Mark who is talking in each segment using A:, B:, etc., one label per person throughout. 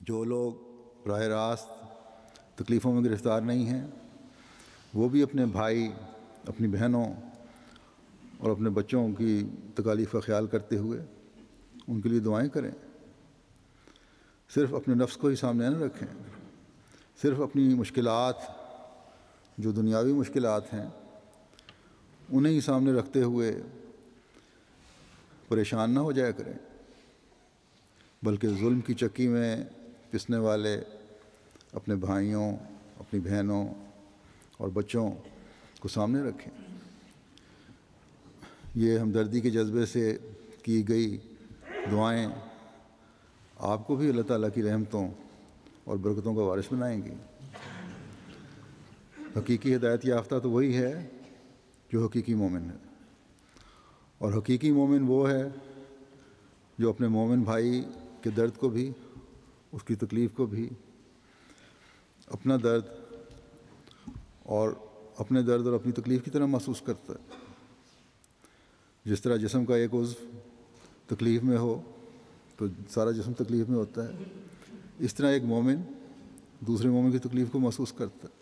A: جو لوگ براہ راست تکلیفوں میں گرفتار نہیں ہیں وہ بھی اپنے بھائی، اپنی بہنوں اور اپنے بچوں کی تکالیف کا خیال کرتے ہوئے ان کے لیے دعائیں کریں۔ صرف اپنے نفس کو ہی سامنے نہ رکھیں، صرف اپنی مشکلات جو دنیاوی مشکلات ہیں انہیں ہی سامنے رکھتے ہوئے پریشان نہ ہو جایا کریں، بلکہ ظلم کی چکی میں پسنے والے اپنے بھائیوں، اپنی بہنوں اور بچوں کو سامنے رکھیں۔ یہ ہمدردی کے جذبے سے کی گئی دعائیں آپ کو بھی اللہ تعالیٰ کی رحمتوں اور برکتوں کا وارث بنائیں گی۔ حقیقی ہدایت یافتہ تو وہی ہے جو حقیقی مومن ہے، اور حقیقی مومن وہ ہے جو اپنے مومن بھائی کے درد کو بھی، اس کی تکلیف کو بھی، اپنا درد اور اپنی تکلیف کی طرح محسوس کرتا ہے۔ جس طرح جسم کا ایک عضو تکلیف میں ہو تو سارا جسم تکلیف میں ہوتا ہے، اس طرح ایک مومن دوسرے مومن کی تکلیف کو محسوس کرتا ہے۔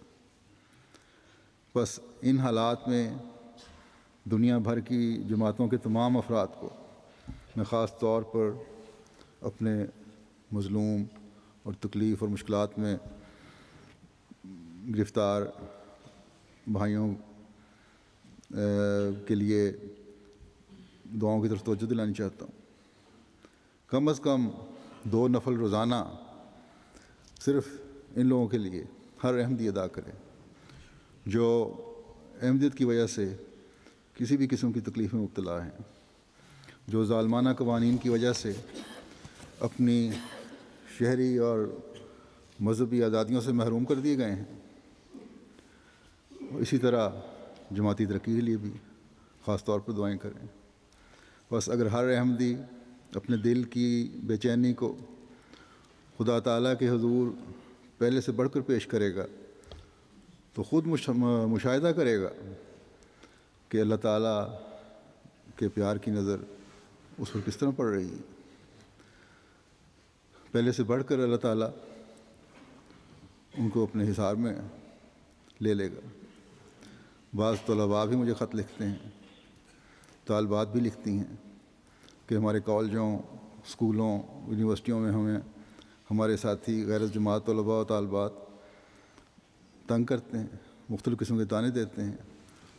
A: بس ان حالات میں دنیا بھر کی جماعتوں کے تمام افراد کو، میں خاص طور پر اپنے مظلوم اور تکلیف اور مشکلات میں گرفتار بھائیوں کے لیے دعاؤں کی طرف توجہ دلانی چاہتا ہوں۔ کم از کم 2 نفل روزانہ صرف ان لوگوں کے لیے ہر احمدی ادا کرے جو احمدیت کی وجہ سے کسی بھی قسم کی تکلیف میں مبتلا ہیں، جو ظالمانہ قوانین کی وجہ سے اپنی شہری اور مذہبی آزادیوں سے محروم کر دیے گئے ہیں، اور اسی طرح جماعتی ترقی کے لیے بھی خاص طور پر دعائیں کریں۔ بس اگر ہر احمدی اپنے دل کی بے چینی کو خدا تعالیٰ کے حضور پہلے سے بڑھ کر پیش کرے گا تو خود مشاہدہ کرے گا کہ اللہ تعالیٰ کے پیار کی نظر اس پر کس طرح پڑ رہی ہے۔ پہلے سے بڑھ کر اللہ تعالیٰ ان کو اپنے حصار میں لے لے گا۔ بعض طلباء بھی مجھے خط لکھتے ہیں، طالبات بھی لکھتی ہیں کہ ہمارے کالجوں، اسکولوں، یونیورسٹیوں میں ہمارے ساتھی غیر جماعت طلباء و طالبات تنگ کرتے ہیں، مختلف قسم کے طعنے دیتے ہیں،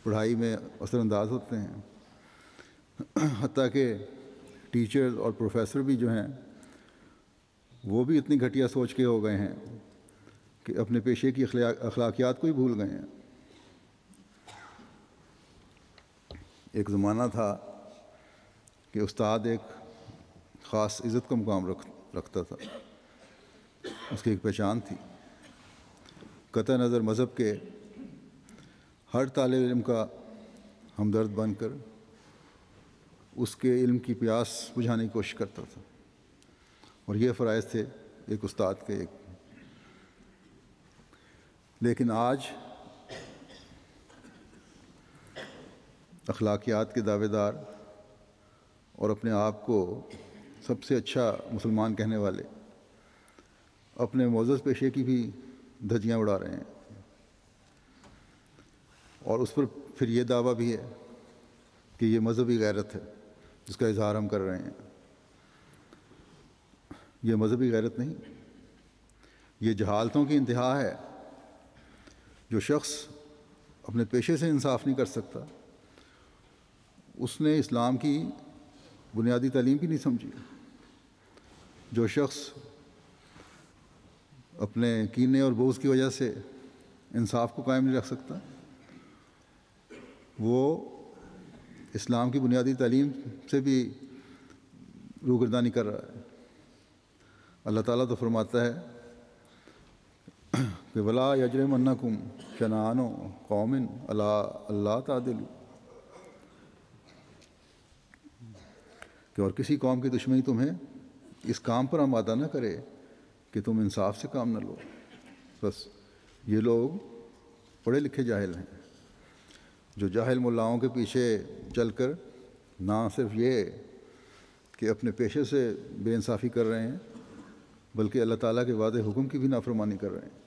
A: پڑھائی میں اثر انداز ہوتے ہیں، حتیٰ کہ ٹیچر اور پروفیسر بھی جو ہیں وہ بھی اتنی گھٹیا سوچ کے ہو گئے ہیں کہ اپنے پیشے کی اخلاقیات کو ہی بھول گئے ہیں۔ ایک زمانہ تھا کہ استاد ایک خاص عزت کا مقام رکھتا تھا، اس کی ایک پہچان تھی۔ قطع نظر مذہب کے ہر طالب علم کا ہمدرد بن کر اس کے علم کی پیاس بجھانے کی کوشش کرتا تھا، اور یہ فرائض تھے ایک استاد کے۔ لیکن آج اخلاقیات کے دعوے دار اور اپنے آپ کو سب سے اچھا مسلمان کہنے والے اپنے معزز پیشے کی بھی دھجیاں اڑا رہے ہیں، اور اس پر پھر یہ دعویٰ بھی ہے کہ یہ مذہبی غیرت ہے جس کا اظہار ہم کر رہے ہیں۔ یہ مذہبی غیرت نہیں، یہ جہالتوں کی انتہا ہے۔ جو شخص اپنے پیشے سے انصاف نہیں کر سکتا اس نے اسلام کی بنیادی تعلیم بھی نہیں سمجھی۔ جو شخص اپنے کینے اور بغض کی وجہ سے انصاف کو قائم نہیں رکھ سکتا وہ اسلام کی بنیادی تعلیم سے بھی روگردانی کر رہا ہے۔ اللہ تعالیٰ تو فرماتا ہے کہ وَلَا يَجْرِمَنَّكُمْ شَنَآنُ قَوْمٍ عَلَىٰ أَلَّا تَعْدِلُوا، کہ اور کسی قوم کی دشمنی تمہیں اس کام پر آمادہ نہ کرے کہ تم انصاف سے کام نہ لو۔ بس یہ لوگ پڑھے لکھے جاہل ہیں جو جاہل ملاؤں کے پیچھے چل کر نہ صرف یہ کہ اپنے پیشے سے بے انصافی کر رہے ہیں بلکہ اللہ تعالیٰ کے وعدے حکم کی بھی نافرمانی کر رہے ہیں،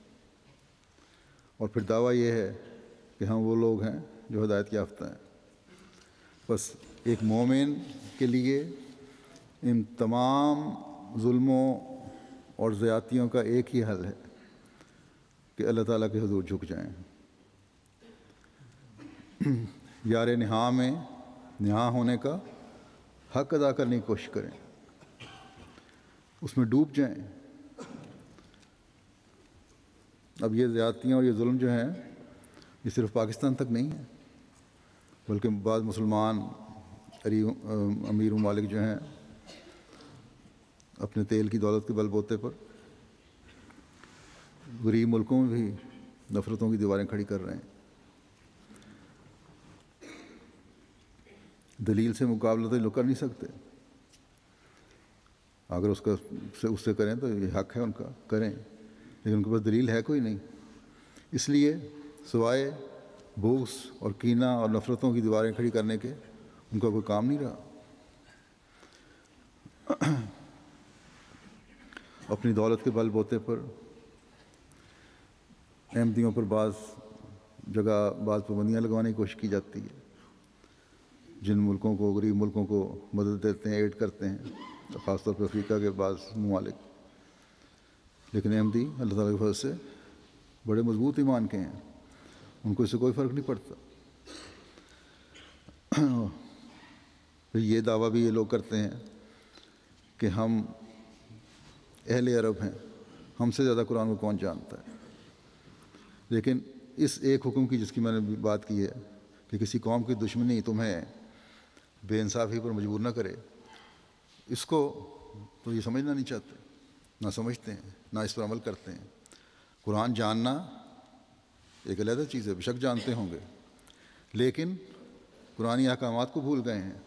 A: اور پھر دعویٰ یہ ہے کہ ہم وہ لوگ ہیں جو ہدایت یافتہ ہیں۔ بس ایک مومن کے لیے ان تمام ظلموں اور زیادتیوں کا ایک ہی حل ہے کہ اللہ تعالیٰ کے حضور جھک جائیں، یار نہاں میں نہاں ہونے کا حق ادا کرنے کی کوشش کریں، اس میں ڈوب جائیں۔ اب یہ زیادتیاں اور یہ ظلم جو ہیں یہ صرف پاکستان تک نہیں ہے، بلکہ بعض مسلمان امیر ممالک جو ہیں اپنے تیل کی دولت کے بل بوتے پر غریب ملکوں میں بھی نفرتوں کی دیواریں کھڑی کر رہے ہیں۔ دلیل سے مقابلہ تو یہ لوگ کر نہیں سکتے، اگر اس سے کریں تو یہ حق ہے ان کا، کریں، لیکن ان کے پاس دلیل ہے کوئی نہیں، اس لیے سوائے بغض اور کینہ اور نفرتوں کی دیواریں کھڑی کرنے کے ان کا کوئی کام نہیں رہا۔ اپنی دولت کے بل بوتے پر احمدیوں پر بعض جگہ بعض پابندیاں لگوانے کی کوشش کی جاتی ہے، جن ملکوں کو، غریب ملکوں کو مدد دیتے ہیں، ایڈ کرتے ہیں، خاص طور پہ افریقہ کے بعض ممالک، لیکن احمدی اللہ تعالیٰ کے فضل سے بڑے مضبوط ایمان کے ہیں، ان کو اس سے کوئی فرق نہیں پڑتا۔ پھر یہ دعویٰ بھی یہ لوگ کرتے ہیں کہ ہم اہل عرب ہیں، ہم سے زیادہ قرآن کو کون جانتا ہے، لیکن اس ایک حکم کی جس کی میں نے بات کی ہے کہ کسی قوم کی دشمنی تمہیں بے انصافی پر مجبور نہ کرے، اس کو تو یہ سمجھنا نہیں چاہتے، نہ سمجھتے ہیں، نہ اس پر عمل کرتے ہیں۔ قرآن جاننا ایک علیحدہ چیز ہے، بے شک جانتے ہوں گے، لیکن قرآنی احکامات کو بھول گئے ہیں۔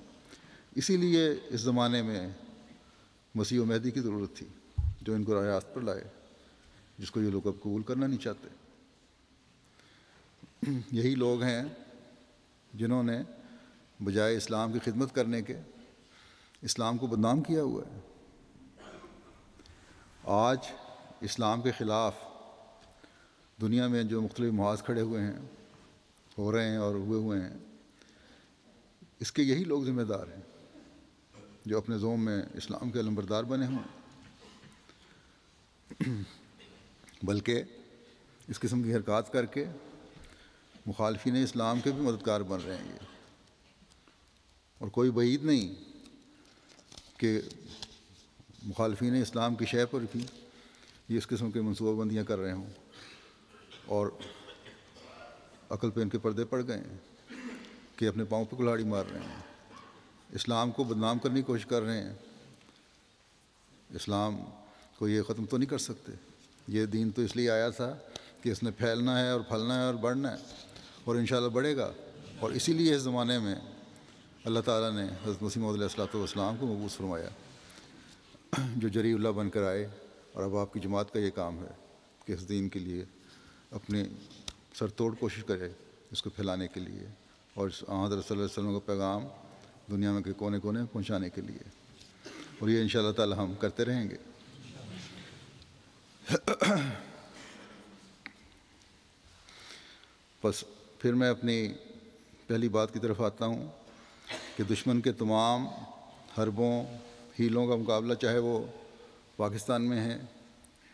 A: اسی لیے اس زمانے میں مسیح و مہدی کی ضرورت تھی جو ان کو راہ راست پر لائے، جس کو یہ لوگ اب قبول کرنا نہیں چاہتے۔ یہی لوگ ہیں جنہوں نے بجائے اسلام کی خدمت کرنے کے اسلام کو بدنام کیا ہوا ہے۔ آج اسلام کے خلاف دنیا میں جو مختلف محاذ کھڑے ہوئے ہیں، ہو رہے ہیں اور ہوئے ہیں، اس کے یہی لوگ ذمہ دار ہیں جو اپنے زوم میں اسلام کے علمبردار بنے ہوئے ہیں، بلکہ اس قسم کی حرکات کر کے مخالفین اسلام کے بھی مددگار بن رہے ہیں یہ، اور کوئی بعید نہیں کہ مخالفین اسلام کی شے پر بھی یہ اس قسم کے منصوبہ بندیاں کر رہے ہوں، اور عقل پہ ان کے پردے پڑ گئے ہیں کہ اپنے پاؤں پہ کلاڑی مار رہے ہیں، اسلام کو بدنام کرنے کی کوشش کر رہے ہیں۔ اسلام کو یہ ختم تو نہیں کر سکتے، یہ دین تو اس لیے آیا تھا کہ اس نے پھیلنا ہے اور پھلنا ہے اور بڑھنا ہے، اور انشاءاللہ بڑھے گا، اور اسی لیے اس زمانے میں اللہ تعالیٰ نے حضرت مسیح موعود علیہ السلام کو مبعوث فرمایا، جو جری اللہ بن کر آئے، اور اب آپ کی جماعت کا یہ کام ہے کہ اس دین کے لیے اپنے سر توڑ کوشش کرے اس کو پھیلانے کے لیے، اور حضرت صلی اللہ علیہ وسلم کا پیغام دنیا میں کے کونے کونے پہنچانے کے لیے، اور یہ انشاءاللہ تعالی ہم کرتے رہیں گے۔ بس پھر میں اپنی پہلی بات کی طرف آتا ہوں کہ دشمن کے تمام حربوں، ہیلوں کا مقابلہ چاہے وہ پاکستان میں ہے،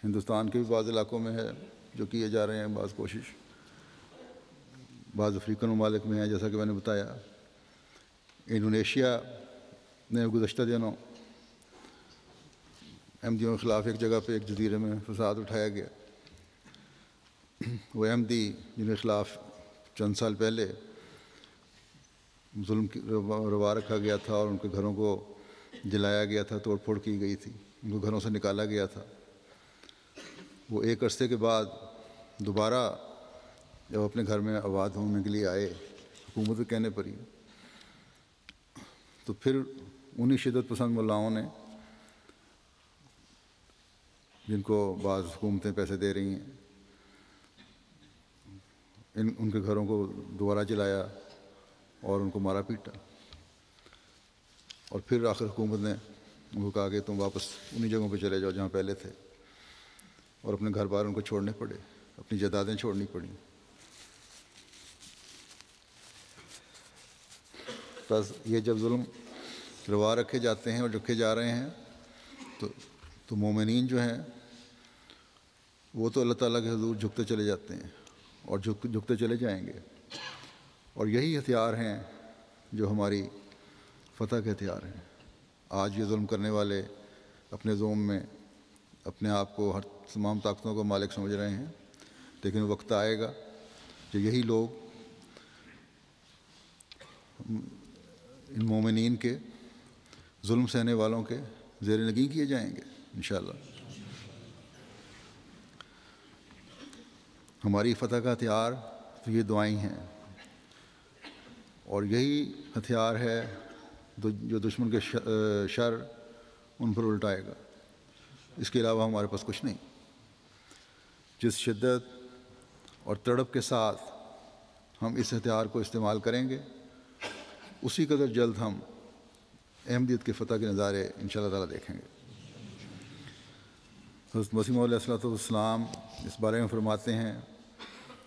A: ہندوستان کے بھی بعض علاقوں میں ہے جو کیے جا رہے ہیں، بعض کوشش بعض افریقن ممالک میں ہے، جیسا کہ میں نے بتایا۔ انڈونیشیا نے گزشتہ دنوں احمدیوں کے خلاف ایک جگہ پہ ایک جزیرے میں فساد اٹھایا گیا، وہ احمدی جن کے خلاف چند سال پہلے ظلم روا رکھا گیا تھا اور ان کے گھروں کو جلایا گیا تھا، توڑ پھوڑ کی گئی تھی، ان کو گھروں سے نکالا گیا تھا، وہ ایک عرصے کے بعد دوبارہ جب اپنے گھر میں آباد ہونے کے لیے آئے حکومت کے کہنے پر ہی، تو پھر انہی شدت پسند ملاؤں نے، جن کو بعض حکومتیں پیسے دے رہی ہیں، ان کے گھروں کو دوبارہ جلایا اور ان کو مارا پیٹا، اور پھر آخر حکومت نے ان کو کہا کہ تم واپس انہی جگہوں پہ چلے جاؤ جہاں پہلے تھے، اور اپنے گھر بار ان کو چھوڑنے پڑے، اپنی جائیدادیں چھوڑنی پڑیں۔ بس یہ جب ظلم روا رکھے جاتے ہیں اور رکھے جا رہے ہیں تو مومنین جو ہیں وہ تو اللہ تعالیٰ کے حضور جھکتے چلے جاتے ہیں اور جھکتے چلے جائیں گے، اور یہی ہتھیار ہیں جو ہماری فتح کے ہتھیار ہیں۔ آج یہ ظلم کرنے والے اپنے زوم میں اپنے آپ کو ہر تمام طاقتوں کو مالک سمجھ رہے ہیں، لیکن وقت آئے گا کہ یہی لوگ ان مومنین کے ظلم سہنے والوں کے زیر نگین کیے جائیں گے انشاءاللہ۔ ہماری فتح کا ہتھیار تو یہ دعائیں ہیں، اور یہی ہتھیار ہے جو دشمن کے شر ان پر الٹائے گا۔ اس کے علاوہ ہمارے پاس کچھ نہیں۔ جس شدت اور تڑپ کے ساتھ ہم اس ہتھیار کو استعمال کریں گے، اسی قدر جلد ہم احمدیت کے فتح کے نظارے انشاءاللہ تعالیٰ دیکھیں گے۔ حضرت مسیح موعود علیہ السلام اس بارے میں فرماتے ہیں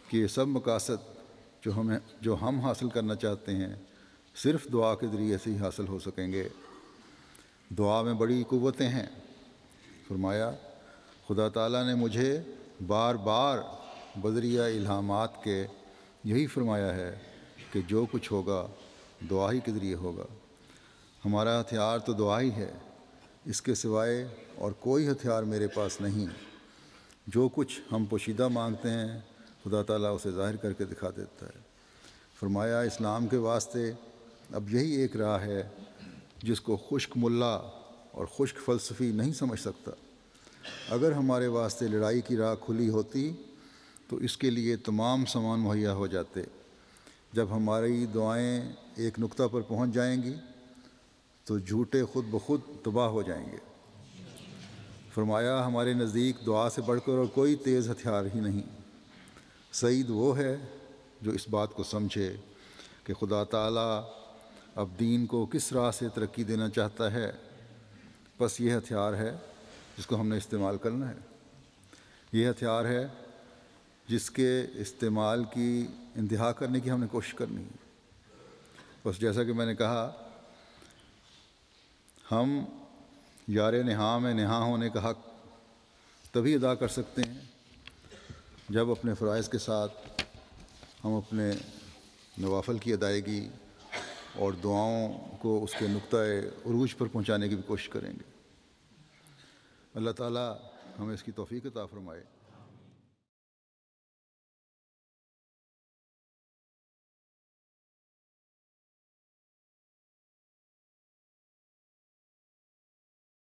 A: کہ یہ سب مقاصد جو ہم حاصل کرنا چاہتے ہیں صرف دعا کے ذریعے سے ہی حاصل ہو سکیں گے۔ دعا میں بڑی قوتیں ہیں۔ فرمایا خدا تعالیٰ نے مجھے بار بار بذریعہ الہامات کے یہی فرمایا ہے کہ جو کچھ ہوگا دعا ہی کے ذریعے ہوگا۔ ہمارا ہتھیار تو دعا ہی ہے، اس کے سوائے اور کوئی ہتھیار میرے پاس نہیں۔ جو کچھ ہم پوشیدہ مانگتے ہیں خدا تعالیٰ اسے ظاہر کر کے دکھا دیتا ہے۔ فرمایا اسلام کے واسطے اب یہی ایک راہ ہے جس کو خشک ملا اور خشک فلسفی نہیں سمجھ سکتا۔ اگر ہمارے واسطے لڑائی کی راہ کھلی ہوتی تو اس کے لیے تمام سامان مہیا ہو جاتے۔ جب ہماری دعائیں ایک نقطہ پر پہنچ جائیں گی تو جھوٹے خود بخود تباہ ہو جائیں گے۔ فرمایا ہمارے نزدیک دعا سے بڑھ کر اور کوئی تیز ہتھیار ہی نہیں۔ سعید وہ ہے جو اس بات کو سمجھے کہ خدا تعالیٰ اب دین کو کس راہ سے ترقی دینا چاہتا ہے۔ بس یہ ہتھیار ہے جس کو ہم نے استعمال کرنا ہے۔ یہ ہتھیار ہے جس کے استعمال کی انتہا کرنے کی ہم نے کوشش کرنی ہے۔ بس جیسا کہ میں نے کہا، ہم یار نہاں میں نہاں ہونے کا حق تبھی ادا کر سکتے ہیں جب اپنے فرائض کے ساتھ ہم اپنے نوافل کی ادائیگی اور دعاؤں کو اس کے نقطۂ عروج پر پہنچانے کی بھی کوشش کریں گے۔ اللہ تعالیٰ ہمیں اس کی توفیق عطا فرمائے۔